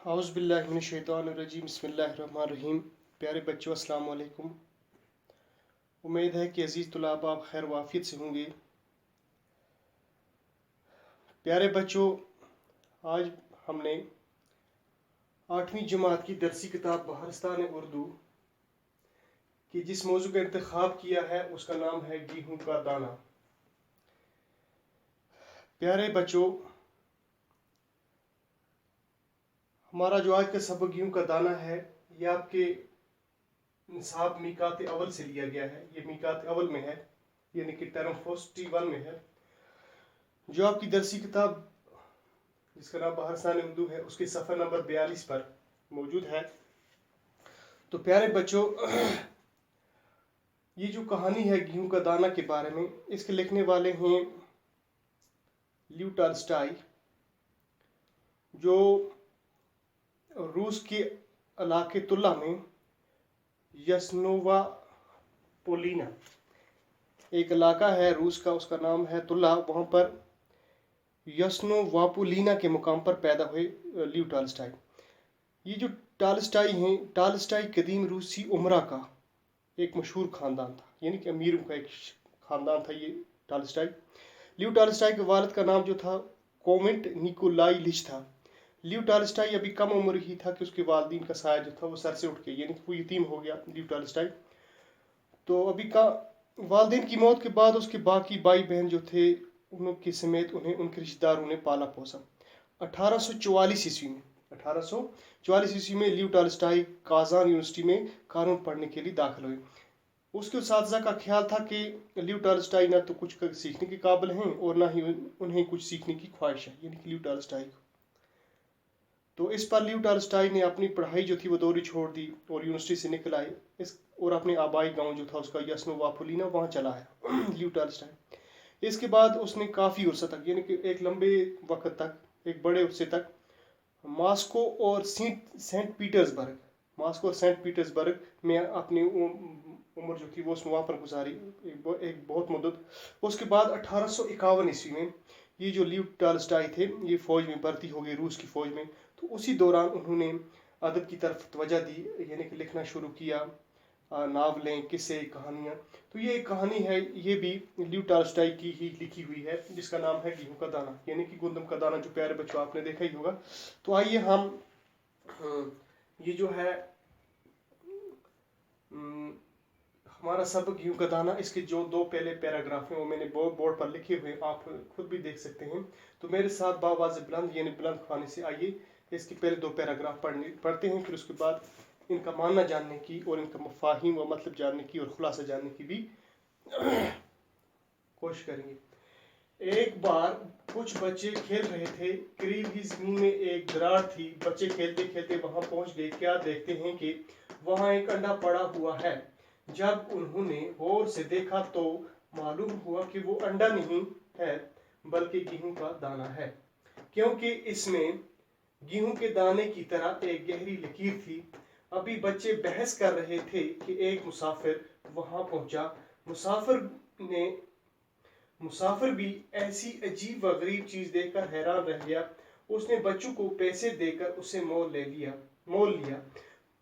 اعوذ باللہ من الشیطان الرجیم بسم اللہ الرحمن الرحیم۔ پیارے بچوں السلام علیکم۔ امید ہے کہ عزیز طلاب آپ خیر وافیت سے ہوں گے۔ پیارے بچوں، آج ہم نے 8ویں جماعت کی درسی کتاب بہارستان اردو کی جس موضوع کا انتخاب کیا ہے اس کا نام ہے گیہوں کا دانہ۔ پیارے بچوں، ہمارا جو آج کا سبق گیہوں کا دانہ ہے یہ آپ کے نصاب میقات اول سے لیا گیا ہے۔ یہ میقات اول میں ہے، یعنی کہ ٹرم 41 میں ہے، جو آپ کی درسی کتاب جس کا نام بہارستان اردو ہے اس کے صفحہ نمبر 42 پر موجود ہے۔ تو پیارے بچوں، یہ جو کہانی ہے گیہوں کا دانہ کے بارے میں، اس کے لکھنے والے ہیں لیو ٹالسٹائی، جو روس کے علاقے تلا میں یسنووا پولینا ایک علاقہ ہے روس کا، اس کا نام ہے تلا، وہاں پر یسنوواپولینا کے مقام پر پیدا ہوئے لیو ٹالسٹائی۔ یہ جو ٹالسٹائی ہیں، ٹالسٹائی قدیم روسی امرا کا ایک مشہور خاندان تھا، یعنی کہ امیروں کا ایک خاندان تھا یہ ٹالسٹائی۔ لیو ٹالسٹائی کے والد کا نام جو تھا کومنٹ نیکولائی لچ تھا۔ لیو ٹالسٹائی ابھی کم عمر ہی تھا کہ اس کے والدین کا سایہ جو تھا وہ سر سے اٹھ گیا، یعنی کہ وہ یتیم ہو گیا لیو ٹالسٹائی۔ تو ابھی کا والدین کی موت کے بعد اس کے باقی بھائی بہن جو تھے ان کے سمیت انہیں ان کے رشتہ داروں نے پالا پوسا۔ 1844 عیسوی میں لیو ٹالسٹائی کازان یونیورسٹی میں قانون پڑھنے کے لیے داخل ہوئے۔ اس کے اساتذہ کا خیال تھا کہ لیو ٹالسٹائی نہ تو کچھ سیکھنے کے قابل ہیں اور نہ ہی انہیں کچھ سیکھنے کی خواہش ہے، یعنی کہ لیو ٹالسٹائی کو۔ تو اس پر لیو ٹالسٹائی نے اپنی پڑھائی جو تھی وہ دوری چھوڑ دی اور یونیورسٹی سے نکل آئے اور اپنے آبائی گاؤں جو تھا اس کا یسنوواپولینا وہاں چلا آیا لیو ٹالسٹائی۔ اس کے بعد اس نے کافی عرصہ تک، یعنی کہ ایک لمبے وقت تک، ایک بڑے عرصے تک ماسکو اور سینٹ پیٹرز برگ میں اپنی عمر جو تھی وہ اس میں وہاں پر گزاری ایک بہت مدت۔ اس کے بعد 1851 عیسوی میں یہ جو لیو ٹالسٹائی تھے یہ فوج میں بھرتی ہو گئے، روس کی فوج میں۔ تو اسی دوران انہوں نے ادب کی طرف توجہ دی، یعنی کہ لکھنا شروع کیا، ناولیں، قصے، کہانیاں۔ تو یہ ایک کہانی ہے، یہ بھی لیو ٹالسٹائی کی ہی لکھی ہوئی ہے، جس کا نام ہے گیہوں کا دانہ، یعنی کہ گندم کا دانہ، جو پیارے بچوں آپ نے دیکھا ہی ہوگا۔ تو آئیے ہم یہ جو ہے ہمارا سبق گیہوں کا دانہ، اس کے جو 2 پہلے پیراگراف ہیں وہ میں نے بورڈ پر لکھے ہوئے، آپ خود بھی دیکھ سکتے ہیں۔ تو میرے ساتھ باواز بلند، یعنی بلند خوانے سے آئیے اس کے پہلے 2 پیراگراف پڑھتے ہیں، پھر اس کے بعد ان کا معنی جاننے کی اور ان کا مفاہیم و مطلب جاننے کی اور خلاصہ جاننے کی بھی کوشش کریں گے۔ ایک بار کچھ بچے کھیل رہے تھے، قریب ہی زمین میں ایک دراڑ تھی۔ بچے کھیلتے کھیلتے وہاں پہنچ گئے، کیا دیکھتے ہیں کہ وہاں ایک انڈا پڑا ہوا ہے۔ جب انہوں نے غور سے دیکھا تو معلوم ہوا کہ وہ انڈا نہیں ہے بلکہ گیہوں کا دانہ ہے، کیونکہ اس میں گیہوں کے دانے کی طرح ایک گہری لکیر تھی۔ ابھی بچے بحث کر رہے تھے کہ ایک مسافر وہاں پہنچا۔ مسافر بھی ایسی عجیب و غریب چیز دیکھ کر حیران رہ گیا۔ اس نے بچوں کو پیسے دے کر اسے مول لیا۔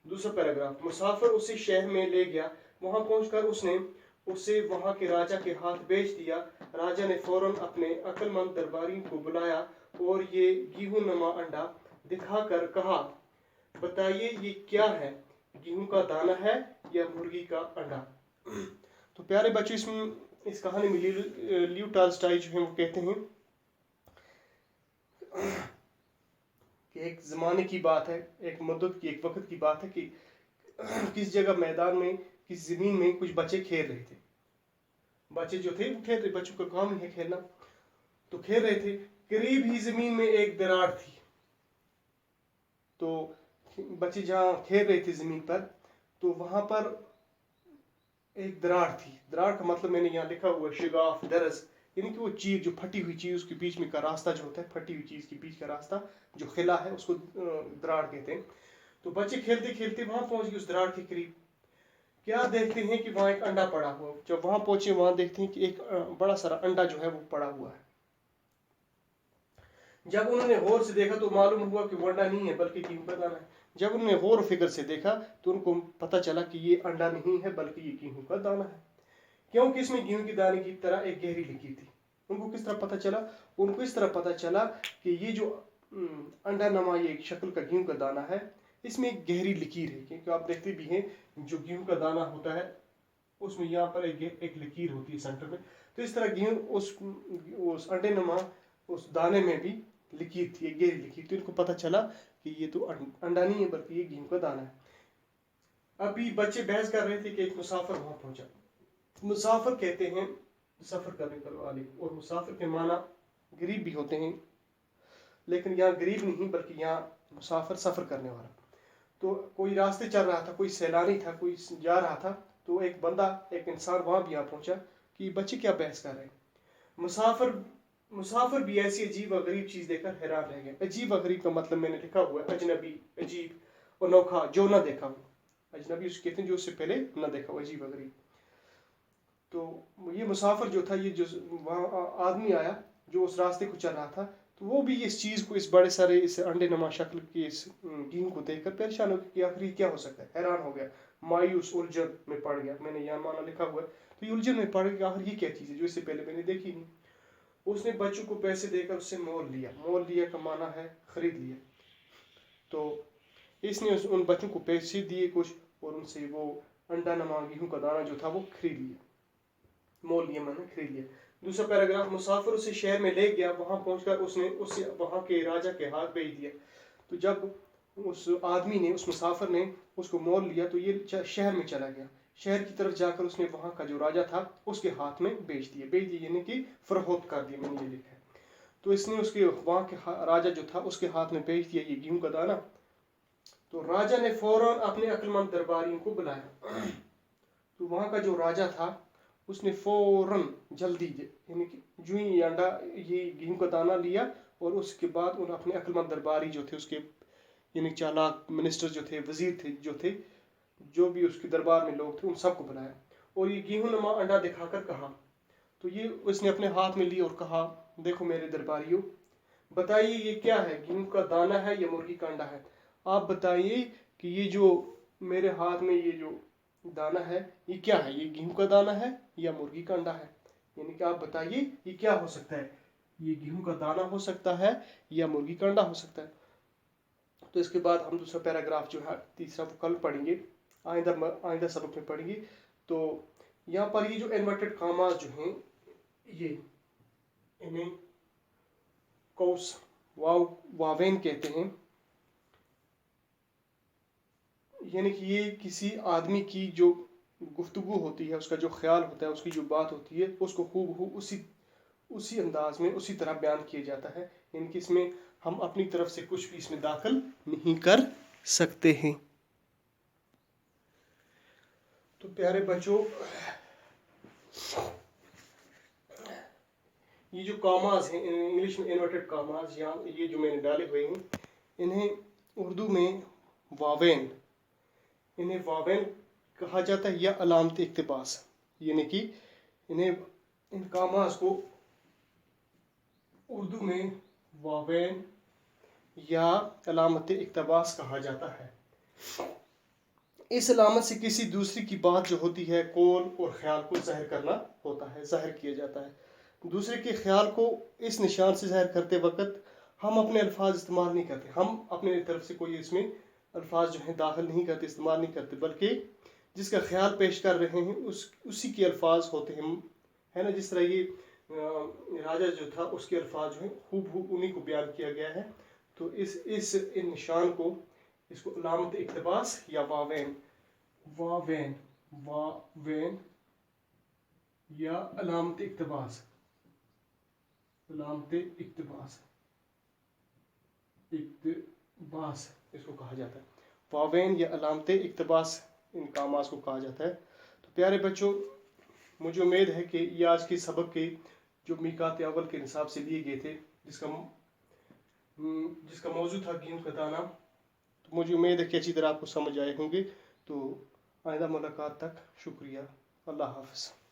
دوسرا پیراگراف، مسافر اسے شہر میں لے گیا۔ وہاں پہنچ کر اس نے اسے وہاں کے راجا کے ہاتھ بیچ دیا۔ راجا نے فوراً اپنے عقل مند درباریوں کو بلایا اور یہ گیہوں نما انڈا دکھا کر کہا، بتائیے یہ کیا ہے، گیہوں کا دانہ ہے یا مرغی کا انڈا؟ تو پیارے بچوں، اس کہانی میں لیو ٹالسٹائی جو ہیں وہ کہتے ہیں کہ ایک زمانے کی بات ہے، ایک مدت کی، ایک وقت کی بات ہے کہ کس جگہ میدان میں، کس زمین میں کچھ بچے کھیل رہے تھے۔ بچے جو تھے وہ کھیل رہے، بچوں کا کام ہی ہے کھیلنا، تو کھیل رہے تھے۔ قریب ہی زمین میں ایک دراڑ تھی۔ تو بچے جہاں کھیل رہے تھے زمین پر، تو وہاں پر ایک دراڑ تھی۔ دراڑ کا مطلب میں نے یہاں لکھا ہوا ہے شگاف، درز، یعنی کہ وہ چیز جو پھٹی ہوئی چیز، اس کے بیچ میں کا راستہ جو ہوتا ہے، پھٹی ہوئی چیز کے بیچ کا راستہ جو خلا ہے اس کو دراڑ کہتے ہیں۔ تو بچے کھیلتے کھیلتے وہاں پہنچ گئے اس دراڑ کے قریب۔ کیا دیکھتے ہیں کہ وہاں ایک انڈا پڑا ہوا۔ جب وہاں پہنچے وہاں دیکھتے ہیں کہ ایک بڑا سارا انڈا جو ہے وہ پڑا ہوا ہے۔ जब उन्होंने गौर से देखा तो मालूम हुआ कि वो अंडा नहीं है बल्कि गेहूं का दाना है। जब उन्होंने गौर फिक्र से देखा तो उनको पता चला कि ये अंडा नहीं है बल्कि ये गेहूं का दाना है, क्योंकि इसमें गेहूं के दाने की तरह एक गहरी लकीर थी। उनको किस तरह पता चला? उनको इस तरह पता चला कि ये जो अंडा नमा ये एक शक्ल का गेहूं का दाना है, इसमें एक गहरी लकीर है। क्योंकि आप देखते भी हैं जो गेहूं का दाना होता है उसमें यहाँ पर एक लकीर होती है सेंटर में। तो इस तरह गेहूं उस अंडे नमा उस दाने में भी लकीर थी, एक गहरी लकीर। तो इनको पता चला कि ये तो अंडा नहीं है बल्कि ये गेहूं का दाना है। अभी बच्चे बहस कर रहे थे कि एक मुसाफिर वहां पहुंचा। मुसाफिर कहते हैं सफर करने वाले, और मुसाफिर के माना गरीब भी होते हैं, लेकिन यहाँ गरीब नहीं बल्कि यहाँ मुसाफिर सफर करने वाला। तो कोई रास्ते चल रहा था, कोई सैलानी था, कोई जा रहा था, तो एक बंदा एक इंसान वहां भी यहाँ पहुंचा कि बच्चे क्या बहस कर रहे हैं। मुसाफिर भी ऐसी अजीब व गरीब चीज देखकर हैरान रह गया। अजीब व गरीब का मतलब मैंने लिखा हुआ है अजनबी, अजीब, अनोखा, जो ना देखा हो। अजनबी उसको कहते हैं जो उससे पहले ना देखा हो, अजीब व गरीब। तो ये मुसाफिर जो था, ये जो वहाँ आदमी आया जो उस रास्ते को चल रहा था, तो वो भी इस चीज़ को, इस बड़े सारे इस अंडे नमा शक्ल की इस गेहूं को देखकर परेशान हो गया कि आखिर क्या हो सकता है। हैरान हो गया, मायूस, उलझन में पड़ गया। मैंने यहाँ माना लिखा हुआ है, तो ये उलझन में पड़ गया आखिर ये क्या चीज़ है जो इससे पहले मैंने देखी नहीं। उसने बच्चों को पैसे देकर उससे मोल लिया। मोल लिया का माना है खरीद लिया। तो इसने उन बच्चों को पैसे दिए कुछ, और उनसे वो अंडा नमा गेहूं का दाना जो था वो खरीद लिया। मोल लिया मैंने, खरीद लिया। दूसरा पैराग्राफ, मुसाफिर उसे शहर में ले गया। वहां पहुंचकर उसने उसे वहां के राजा के हाथ भेज दिया। तो जब उस आदमी ने, उस मुसाफिर ने उसको मोल लिया तो ये शहर में चला गया। शहर की तरफ जाकर उसने वहां का जो राजा था उसके हाथ में बेच दिया यानी कि फरोख्त कर दिया, मैंने ये लिखा है। तो इसने उसके वहां के राजा जो था उसके हाथ में बेच दिया ये गेहूं का दाना। तो राजा ने फौरन अपने अक्लमंद दरबारियों को बुलाया। तो वहां का जो राजा था उसने फौरन जल्दी, यानी कि जो ही अंडा ये गेहूं का दाना लिया, और उसके बाद उन अपने अक्लमंद दरबारी जो थे उसके, यानी चालाक मिनिस्टर जो थे, वजीर थे, जो भी उसके दरबार में लोग थे, उन सबको बुलाया और ये गेहूं नमा अंडा दिखाकर कहा। तो ये उसने अपने हाथ में लिया और कहा, देखो मेरे दरबारियों, बताइए ये क्या है, गेहूं का दाना है या मुर्गी का अंडा है? आप बताइए कि ये जो मेरे हाथ में ये जो दाना है ये क्या है, ये गेहूं का दाना है या मुर्गी का अंडा है? यानी कि आप बताइए ये क्या हो सकता है, ये गेहूं का दाना हो सकता है या मुर्गी का अंडा हो सकता है? तो इसके बाद हम दूसरा पैराग्राफ जो है तीसरा वो कल पढ़ेंगे, आइंदा सबक में पढ़ेंगे। तो यहाँ पर ये जो इन्वर्टेड कामास जो हैं, ये इन्हें कौस वावेन कहते हैं। यानी कि ये किसी आदमी की जो गुफ्तगू होती है, उसका जो ख्याल होता है, उसकी जो बात होती है, उसको खूबहू उसी अंदाज में उसी तरह बयान किया जाता है। यानी कि इसमें हम अपनी तरफ से कुछ भी इसमें दाखिल नहीं कर सकते हैं। तो प्यारे बच्चों, ये जो कामाज हैं, इंग्लिश में इन्वर्टेड कामाज, या ये जो मैंने डाले हुए हैं, इन्हें उर्दू में वावेन, इन्हें वावेन कहा जाता है या अलामत इक्तबास। यानी कि इन कामाज को उर्दू में वावेन या अलामत इक्तबास कहा जाता है। इस अलामत से किसी दूसरी की बात जो होती है, कौल और ख्याल को ज़ाहिर करना होता है, ज़ाहिर किया जाता है। दूसरे के ख्याल को इस निशान से ज़ाहिर करते वक्त हम अपने अल्फाज इस्तेमाल नहीं करते, हम अपने तरफ से कोई इसमें अल्फाज जो हैं दाखिल नहीं करते, इस्तेमाल नहीं करते, बल्कि जिसका ख्याल पेश कर रहे हैं उसी के अल्फाज होते हैं, है ना। जिस तरह ये राजा जो था उसके अल्फाज जो हैं खूब उन्हीं को बयान किया गया है। तो इन निशान को, इसको अलामत इक्तबास या वावेन या अलामत इक्तबास इसको कहा जाता है। वावेन या अलामत इक्तबास इन कामास को कहा जाता है। तो प्यारे बच्चों, मुझे उम्मीद है कि ये आज के सबक के जो मीकात अव्वल के हिसाब से लिए गए थे, जिसका मौजू था गेहूं का दाना, तो मुझे उम्मीद है कि अच्छी तरह आपको समझ आए होंगे। तो आइंदा मुलाकात तक शुक्रिया, अल्लाह हाफ़िज़।